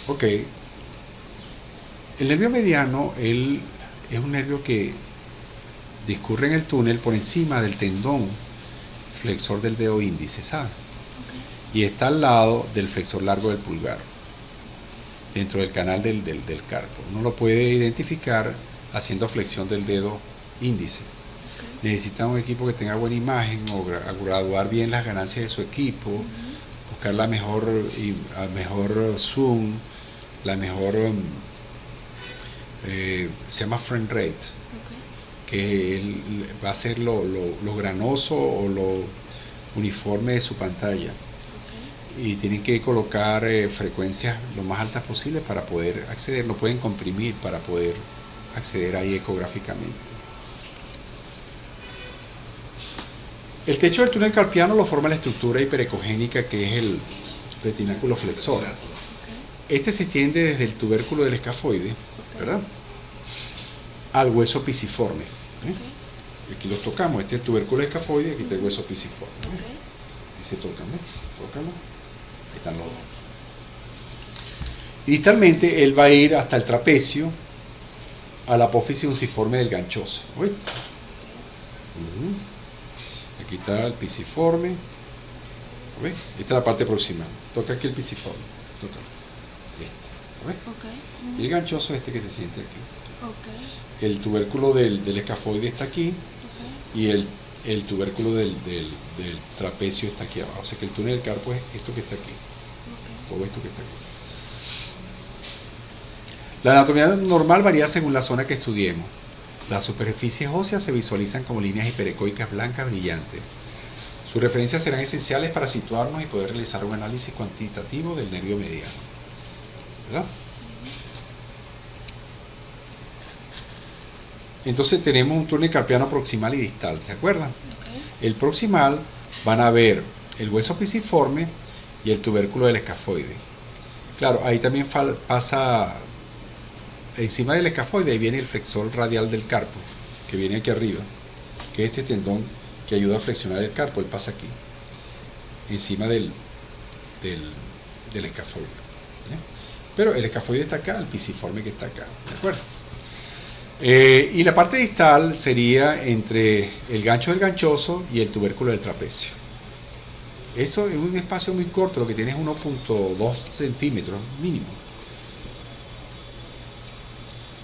Ok. El nervio mediano es un nervio que discurre en el túnel por encima del tendón flexor del dedo índice, ¿sabes? Okay. Y está al lado del flexor largo del pulgar, dentro del canal del carpo. Uno lo puede identificar haciendo flexión del dedo índice. Okay. Necesita un equipo que tenga buena imagen o graduar bien las ganancias de su equipo, buscar la mejor zoom, la mejor se llama frame rate, que va a ser lo granoso o lo uniforme de su pantalla. Okay. Y tienen que colocar frecuencias lo más altas posible para poder acceder, lo pueden comprimir para poder acceder ahí ecográficamente. El techo del túnel carpiano lo forma la estructura hiperecogénica que es el retináculo flexor. Okay. Este se extiende desde el tubérculo del escafoide, ¿verdad?, al hueso pisiforme. Okay. Aquí lo tocamos, este es el tubérculo del escafoide, aquí está el hueso pisiforme. Okay. Y se tocan, tócalo. Ahí están los dos. Y distalmente él va a ir hasta el trapecio, a la apófisis unciforme del ganchoso. ¿Oíste? Aquí está el pisiforme. ¿Ves? Esta es la parte proximal. Toca aquí el pisiforme. Toca. ¿Ves? Okay. Y el ganchoso es este que se siente aquí. Okay. El tubérculo del escafoide está aquí. Okay. Y el tubérculo del trapecio está aquí abajo. O sea que el túnel del carpo es esto que está aquí. Okay. Todo esto que está aquí. La anatomía normal varía según la zona que estudiemos. Las superficies óseas se visualizan como líneas hiperecoicas blancas brillantes. Sus referencias serán esenciales para situarnos y poder realizar un análisis cuantitativo del nervio mediano. ¿Verdad? Entonces tenemos un túnel carpiano proximal y distal, ¿se acuerdan? Okay. El proximal van a ver el hueso pisiforme y el tubérculo del escafoide. Claro, ahí también pasa, encima del escafoide, ahí viene el flexor radial del carpo, que viene aquí arriba, que es este tendón que ayuda a flexionar el carpo, él pasa aquí, encima del escafoide. Pero el escafoide está acá, el pisiforme que está acá, ¿de acuerdo? Y la parte distal sería entre el gancho del ganchoso y el tubérculo del trapecio. Eso es un espacio muy corto, lo que tiene es 1.2 centímetros mínimo.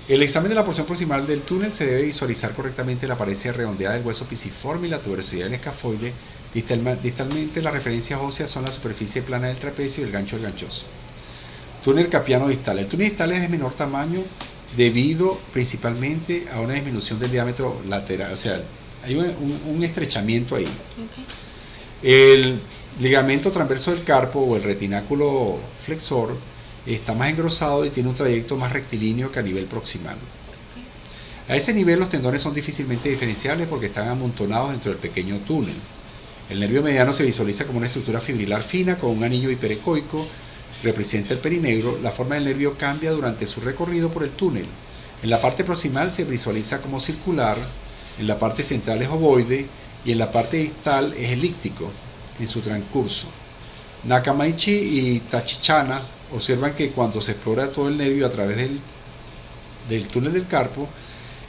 El examen de la porción proximal del túnel se debe visualizar correctamente la apariencia redondeada del hueso pisiforme y la tuberosidad del escafoide. Distalmente las referencias óseas son la superficie plana del trapecio y el gancho del ganchoso. Túnel carpiano distal. El túnel distal es de menor tamaño debido principalmente a una disminución del diámetro lateral, o sea, hay un estrechamiento ahí. Okay. El ligamento transverso del carpo o el retináculo flexor está más engrosado y tiene un trayecto más rectilíneo que a nivel proximal. Okay. A ese nivel los tendones son difícilmente diferenciables porque están amontonados dentro del pequeño túnel. El nervio mediano se visualiza como una estructura fibrilar fina con un anillo hiperecoico, representa el perinegro. La forma del nervio cambia durante su recorrido por el túnel. En la parte proximal se visualiza como circular, en la parte central es ovoide y en la parte distal es elíptico en su transcurso. Nakamaichi y Tachichana observan que cuando se explora todo el nervio a través del túnel del carpo,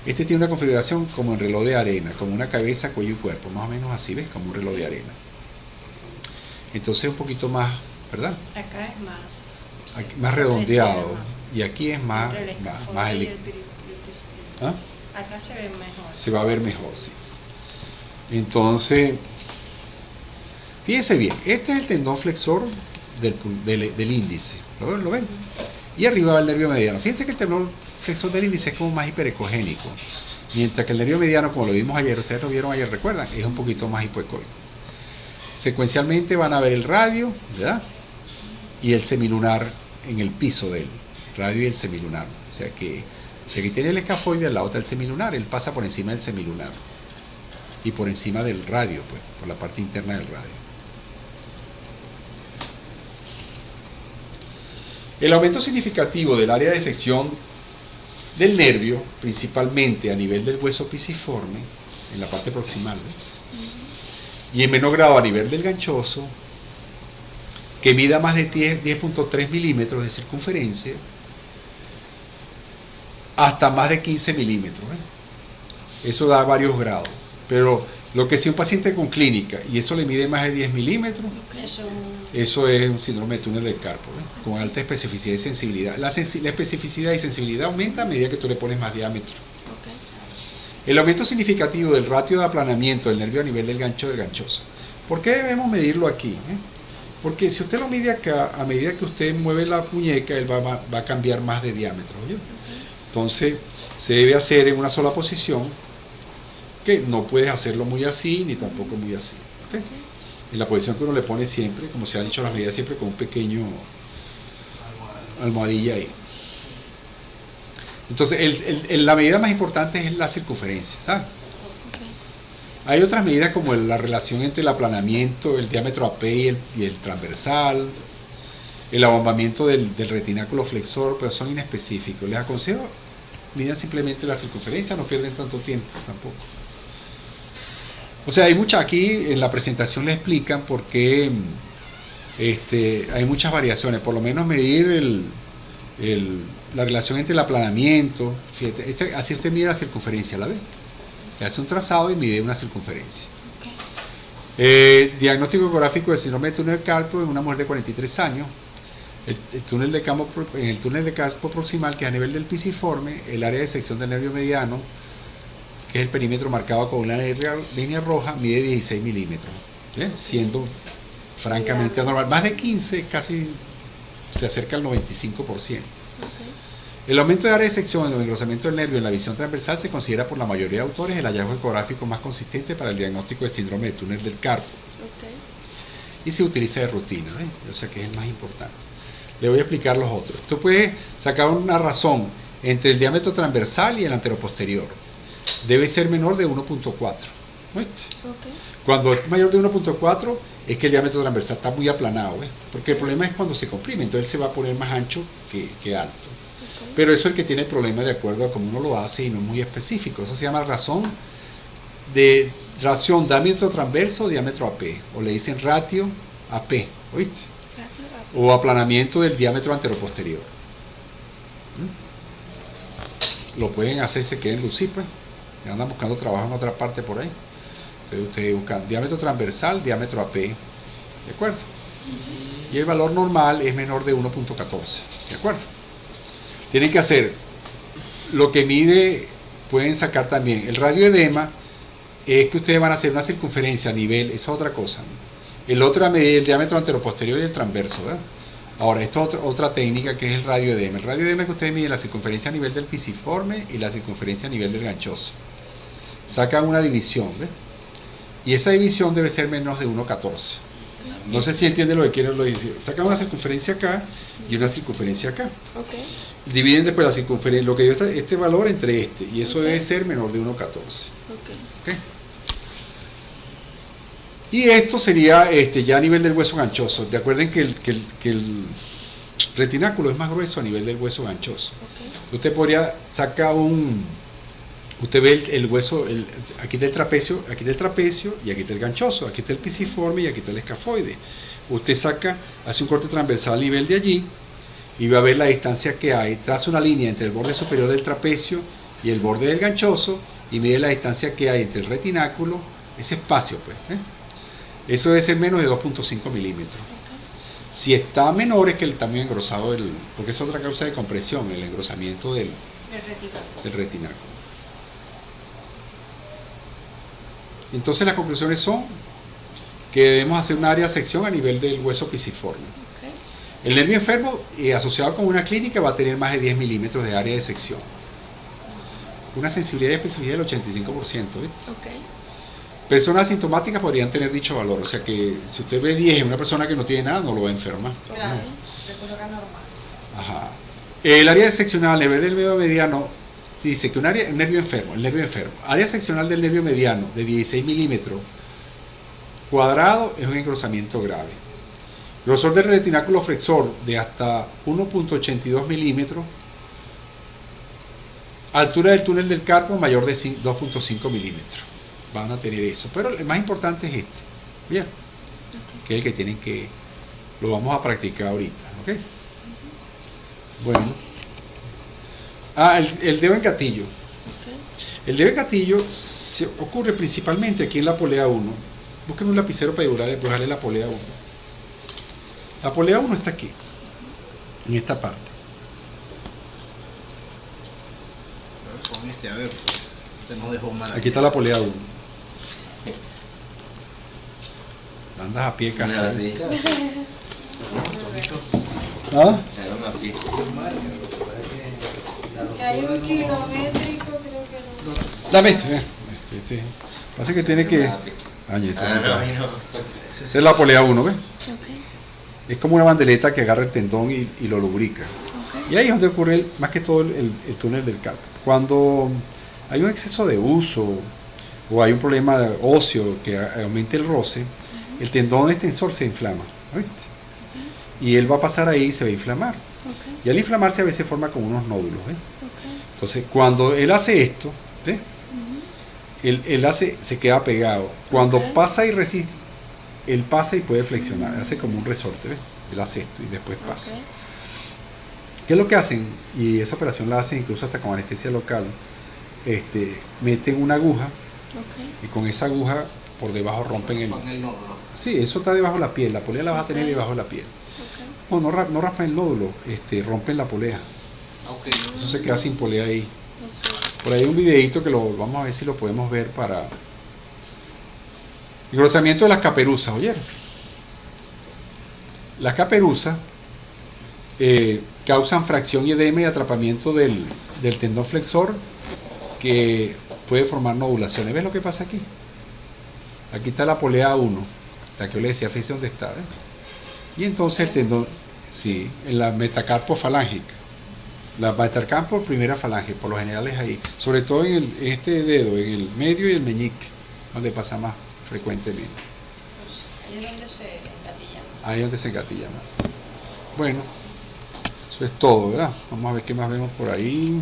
este tiene una configuración como en reloj de arena, como una cabeza, cuello y cuerpo, más o menos así, ¿ves? Como un reloj de arena. Entonces un poquito más, ¿verdad? Acá es más redondeado y aquí es más elíptico. ¿Ah? Acá se ve mejor. Se va a ver mejor, sí. Entonces, fíjense bien, este es el tendón flexor del índice. ¿Lo ven? Y arriba va el nervio mediano. Fíjense que el tendón flexor del índice es como más hiperecogénico, mientras que el nervio mediano, como lo vimos ayer, ustedes lo vieron ayer, recuerdan, es un poquito más hipoecoico. Secuencialmente van a ver el radio, ¿verdad? Y el semilunar en el piso del radio y el semilunar. O sea que si aquí tiene el escafoide, al lado está el semilunar, él pasa por encima del semilunar y por encima del radio, pues, por la parte interna del radio. El aumento significativo del área de sección del nervio, principalmente a nivel del hueso pisiforme, en la parte proximal, y en menor grado a nivel del ganchoso, que mida más de 10.3 milímetros de circunferencia, hasta más de 15 milímetros. Eso da varios grados. Pero lo que si un paciente con clínica y eso le mide más de 10 milímetros, eso es un síndrome de túnel del carpo, con alta especificidad y sensibilidad. La especificidad y sensibilidad aumenta a medida que tú le pones más diámetro. El aumento significativo del ratio de aplanamiento del nervio a nivel del gancho del ganchoso. ¿Por qué debemos medirlo aquí? Porque si usted lo mide acá, a medida que usted mueve la muñeca, él va a cambiar más de diámetro. Entonces, se debe hacer en una sola posición, que no puedes hacerlo muy así, ni tampoco muy así. En la posición que uno le pone siempre, como se ha dicho las medidas, siempre con un pequeño almohadilla ahí. Entonces, la medida más importante es la circunferencia, ¿sabes? Hay otras medidas como la relación entre el aplanamiento, el diámetro AP y el transversal, el abombamiento del retináculo flexor, pero son inespecíficos. Les aconsejo, midan simplemente la circunferencia, no pierden tanto tiempo tampoco. O sea, hay muchas aquí, en la presentación le explican por qué hay muchas variaciones, por lo menos medir la relación entre el aplanamiento. Fíjate, así usted mide la circunferencia, ¿la ve? Le hace un trazado y mide una circunferencia. Diagnóstico ecográfico del síndrome de túnel del carpo en una mujer de 43 años. En el túnel de carpo proximal, que es a nivel del pisiforme, el área de sección del nervio mediano, que es el perímetro marcado con una línea roja, mide 16 milímetros, siendo francamente anormal. Más de 15 casi se acerca al 95%. El aumento de área de sección o el engrosamiento del nervio en la visión transversal se considera por la mayoría de autores el hallazgo ecográfico más consistente para el diagnóstico de síndrome de túnel del carpo. Y se utiliza de rutina, o sea que es el más importante. Le voy a explicar los otros. Tú puedes sacar una razón entre el diámetro transversal y el anteroposterior. Debe ser menor de 1.4. Cuando es mayor de 1.4 es que el diámetro transversal está muy aplanado, porque el problema es cuando se comprime, entonces se va a poner más ancho que alto. Pero eso es el que tiene el problema de acuerdo a cómo uno lo hace y no es muy específico. Eso se llama ración diámetro transverso o diámetro AP, o le dicen ratio AP, ¿oíste? O aplanamiento del diámetro anteroposterior. Lo pueden hacer, se queden lucir, pues. Andan buscando trabajo en otra parte por ahí. Entonces ustedes buscan diámetro transversal, diámetro AP, ¿de acuerdo? Y el valor normal es menor de 1.14, ¿de acuerdo? Tienen que hacer lo que mide, pueden sacar también el radioedema, es que ustedes van a hacer una circunferencia a nivel, esa es otra cosa, ¿no? El otro a medir el diámetro anteroposterior y el transverso, ¿verdad? Ahora, esto es otra técnica que es el radioedema. El radioedema es que ustedes miden la circunferencia a nivel del pisiforme y la circunferencia a nivel del ganchoso. Sacan una división, ¿ves? Y esa división debe ser menos de 1.14. No sé si entienden lo que quieren lo decir. Sacan una circunferencia acá y una circunferencia acá. Dividen después la circunferencia, lo que dio este valor entre este, y eso debe ser menor de 1.14. Y esto sería ya a nivel del hueso ganchoso. Recuerden que el retináculo es más grueso a nivel del hueso ganchoso. Usted podría sacar usted ve el hueso, aquí está el trapecio y aquí está el ganchoso, aquí está el pisiforme y aquí está el escafoide. Usted hace un corte transversal a nivel de allí y va a ver la distancia que hay, traza una línea entre el borde superior del trapecio y el borde del ganchoso y mide la distancia que hay entre el retináculo, ese espacio, pues. Eso debe ser menos de 2.5 milímetros. Si está menor es que el tamaño engrosado porque es otra causa de compresión, el engrosamiento del retináculo. Entonces las conclusiones son que debemos hacer una área de sección a nivel del hueso pisiforme. El nervio enfermo asociado con una clínica va a tener más de 10 milímetros de área de sección. Una sensibilidad y especificidad del 85%. Personas asintomáticas podrían tener dicho valor, o sea que si usted ve 10 en una persona que no tiene nada, no lo va a enfermar. Claro, se coloca normal. Ajá. El área seccional a nivel del nervio mediano dice que el nervio enfermo, área seccional del nervio mediano de 16 milímetros cuadrado es un engrosamiento grave. Grosor del retináculo flexor de hasta 1.82 milímetros. Altura del túnel del carpo mayor de 2.5 milímetros. Van a tener eso. Pero el más importante es este. Bien, que es el que tienen que, lo vamos a practicar ahorita, ¿ok? Bueno. El dedo en gatillo. El dedo en gatillo se ocurre principalmente aquí en la polea 1. Busquen un lapicero para dibujarle la polea 1. La polea 1 está aquí, en esta parte. Con este, a ver, este no dejó mal. Aquí está la polea 1. Andas a pie casi. Mira, sí. ¿Ah? Era una pista. Que hay un kilométrico, creo que no. Dame este. Pasa que tiene que... Ay, esto sí está. no. Esa es la polea 1, ¿ves? Ok, Es como una bandeleta que agarra el tendón y lo lubrica. ok. Y ahí es donde ocurre más que todo el túnel del carpo. Cuando hay un exceso de uso o hay un problema óseo que aumente el roce, el tendón extensor se inflama, ¿viste? Y él va a pasar ahí y se va a inflamar. Ok, Y al inflamarse a veces forma como unos nódulos, ¿ves? ok. Entonces, cuando él hace esto, ¿ves? Él hace, se queda pegado. Cuando Ok. pasa y resiste, él pasa y puede flexionar, hace como un resorte, ¿ves? Él hace esto y después pasa. Ok. ¿Qué es lo que hacen? Y esa operación la hacen incluso hasta con anestesia local. Meten una aguja Ok. y con esa aguja por debajo rompen el... Con el nódulo. Sí, eso está debajo de la piel, la polea la vas a tener Ok. debajo de la piel. Ok. No, no raspan el nódulo, rompen la polea. Ok. Eso se queda sin polea ahí. Ok. Por ahí hay un videito que lo vamos a ver si lo podemos ver para... Engrosamiento de las caperuzas, ¿oyeron? Las caperuzas causan fracción y edema y atrapamiento del tendón flexor que puede formar nodulaciones. ¿Ves lo que pasa aquí? Aquí está la polea 1, la que yo le decía, fíjense dónde está, ¿ves? Y entonces el tendón, sí, en la metacarpo falángica. La metacarpo primera falange, por lo general es ahí. Sobre todo en este dedo, en el medio y el meñique, donde pasa más frecuentemente. Ahí es donde se engatilla. Ahí es donde se engatilla más. Bueno, eso es todo, ¿verdad? Vamos a ver qué más vemos por ahí.